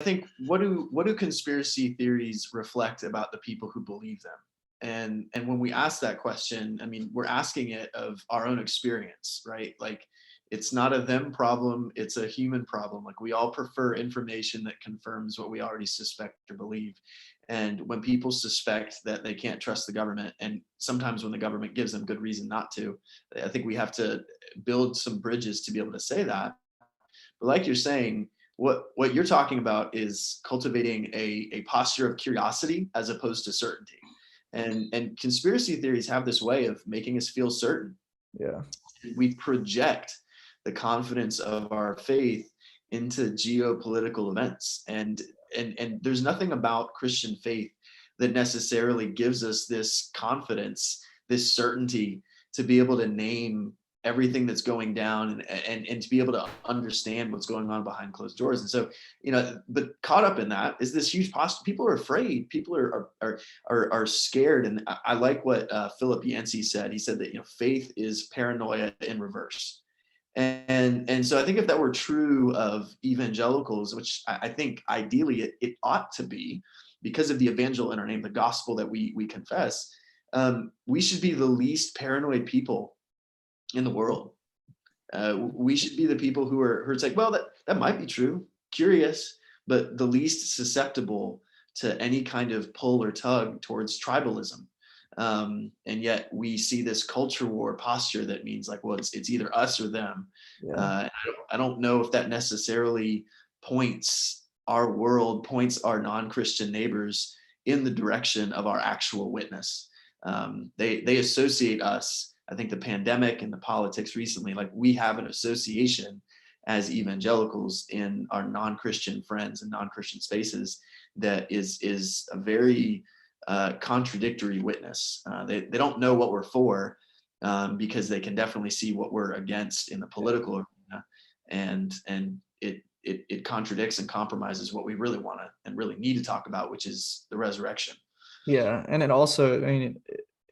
think what do conspiracy theories reflect about the people who believe them? And when we ask that question, I mean, we're asking it of our own experience, right? Like, it's not a them problem, it's a human problem. Like, we all prefer information that confirms what we already suspect or believe. And when people suspect that they can't trust the government, and sometimes when the government gives them good reason not to, I think we have to build some bridges to be able to say that. But like you're saying, what you're talking about is cultivating a posture of curiosity as opposed to certainty. And conspiracy theories have this way of making us feel certain. Yeah. We project the confidence of our faith into geopolitical events. And there's nothing about Christian faith that necessarily gives us this confidence, this certainty to be able to name everything that's going down, and to be able to understand what's going on behind closed doors. And so, but caught up in that is this huge posture. People are afraid. People are scared. And I like what Philip Yancey said. He said that faith is paranoia in reverse. And so I think if that were true of evangelicals, which I think ideally it ought to be, because of the evangel in our name, the gospel that we confess, we should be the least paranoid people in the world. We should be the people who are it's like, well, that might be true, curious, but the least susceptible to any kind of pull or tug towards tribalism. And yet we see this culture war posture that means like, well, it's either us or them. Yeah. I don't know if that necessarily points our non-Christian neighbors in the direction of our actual witness. They associate us. I think the pandemic and the politics recently, like, we have an association as evangelicals in our non-Christian friends and non-Christian spaces that is a very contradictory witness. They don't know what we're for, because they can definitely see what we're against in the political arena, and it contradicts and compromises what we really want to and really need to talk about, which is the resurrection. Yeah. And it also, I mean,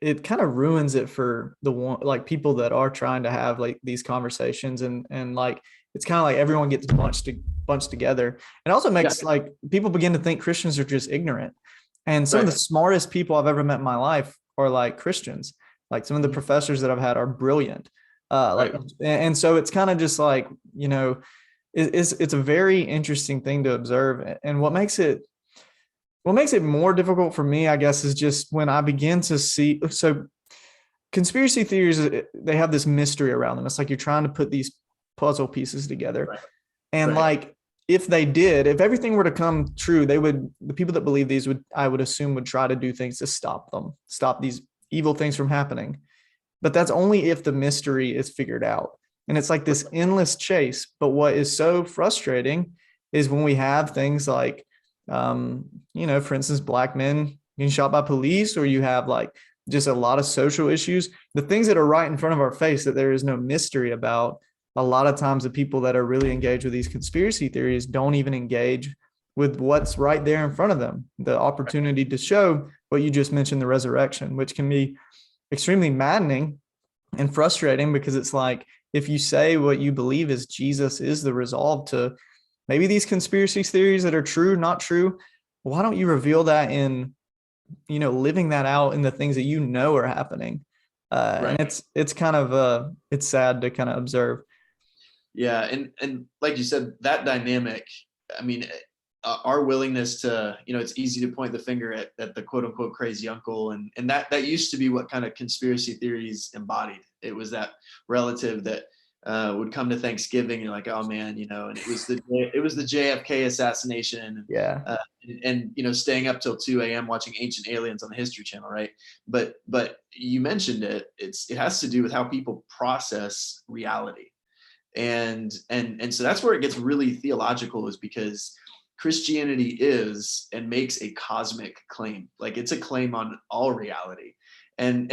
it kind of ruins it for the one, like, people that are trying to have like these conversations, and like, it's kind of like everyone gets bunched together. It also makes like people begin to think Christians are just ignorant. And some of the smartest people I've ever met in my life are like Christians. Like, some of the professors that I've had are brilliant. And so it's kind of just like, it's a very interesting thing to observe. And what makes it more difficult for me, I guess, is just when I begin to see, so conspiracy theories, they have this mystery around them. It's like you're trying to put these puzzle pieces together. Right. And like, if everything were to come true, the people that believe these I would assume would try to do things to stop these evil things from happening. But that's only if the mystery is figured out. And it's like this endless chase. But what is so frustrating is when we have things like, for instance, black men being shot by police, or you have like just a lot of social issues, the things that are right in front of our face that there is no mystery about. A lot of times the people that are really engaged with these conspiracy theories don't even engage with what's right there in front of them. The opportunity to show what you just mentioned, the resurrection, which can be extremely maddening and frustrating, because it's like, if you say what you believe is Jesus is the resolve to maybe these conspiracy theories that are true, not true, why don't you reveal that in, living that out in the things that are happening? And it's kind of, it's sad to kind of observe. Yeah. And like you said, that dynamic, I mean, our willingness to, it's easy to point the finger at the quote unquote crazy uncle. And that used to be what kind of conspiracy theories embodied. It was that relative that would come to Thanksgiving, and you're like, oh man, and it was the JFK assassination. Yeah. And staying up till 2 a.m. watching Ancient Aliens on the History Channel, right? But you mentioned it. It has to do with how people process reality. And so that's where it gets really theological, is because Christianity is and makes a cosmic claim. Like, it's a claim on all reality. And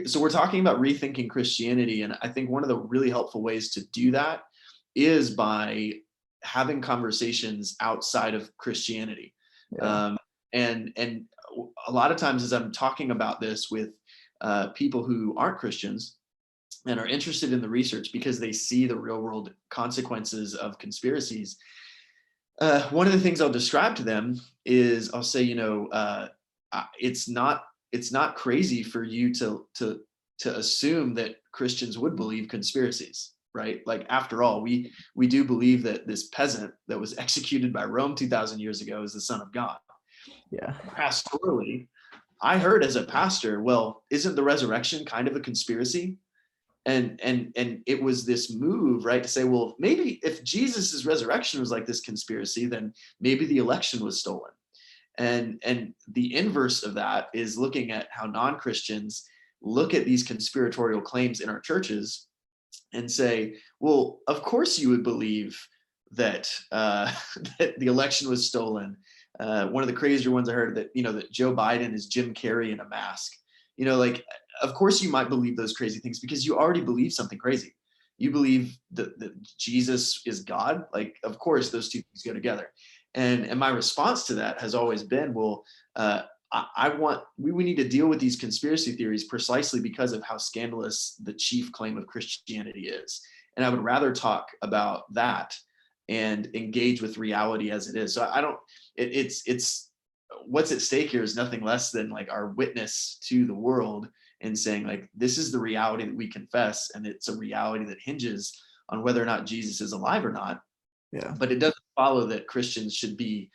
so we're talking about rethinking Christianity. And I think one of the really helpful ways to do that is by having conversations outside of Christianity. Yeah. And a lot of times, as I'm talking about this with people who aren't Christians and are interested in the research because they see the real world consequences of conspiracies, One of the things I'll describe to them is I'll say, it's not crazy for you to assume that Christians would believe conspiracies, right? Like, after all, we do believe that this peasant that was executed by Rome 2,000 years ago is the Son of God. Yeah. Pastorally, I heard as a pastor, well, isn't the resurrection kind of a conspiracy? And it was this move, right, to say, well, maybe if Jesus's resurrection was like this conspiracy, then maybe the election was stolen. And the inverse of that is looking at how non-Christians look at these conspiratorial claims in our churches and say, well, of course you would believe that that the election was stolen. One of the crazier ones I heard, that Joe Biden is Jim Carrey in a mask. Like, of course you might believe those crazy things because you already believe something crazy. You believe that Jesus is God. Like, of course those two things go together. And my response to that has always been, well, we need to deal with these conspiracy theories precisely because of how scandalous the chief claim of Christianity is. And I would rather talk about that and engage with reality as it is. So I don't, it's what's at stake here is nothing less than like our witness to the world and saying, like, this is the reality that we confess. And it's a reality that hinges on whether or not Jesus is alive or not. Yeah. But it doesn't follow that Christians should be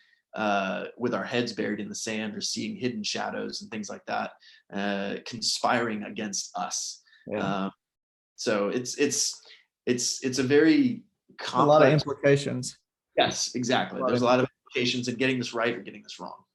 with our heads buried in the sand or seeing hidden shadows and things like that, conspiring against us. Yeah. So it's a very A lot of complex. implications. Yes, exactly. There's a lot of implications in getting this right or getting this wrong.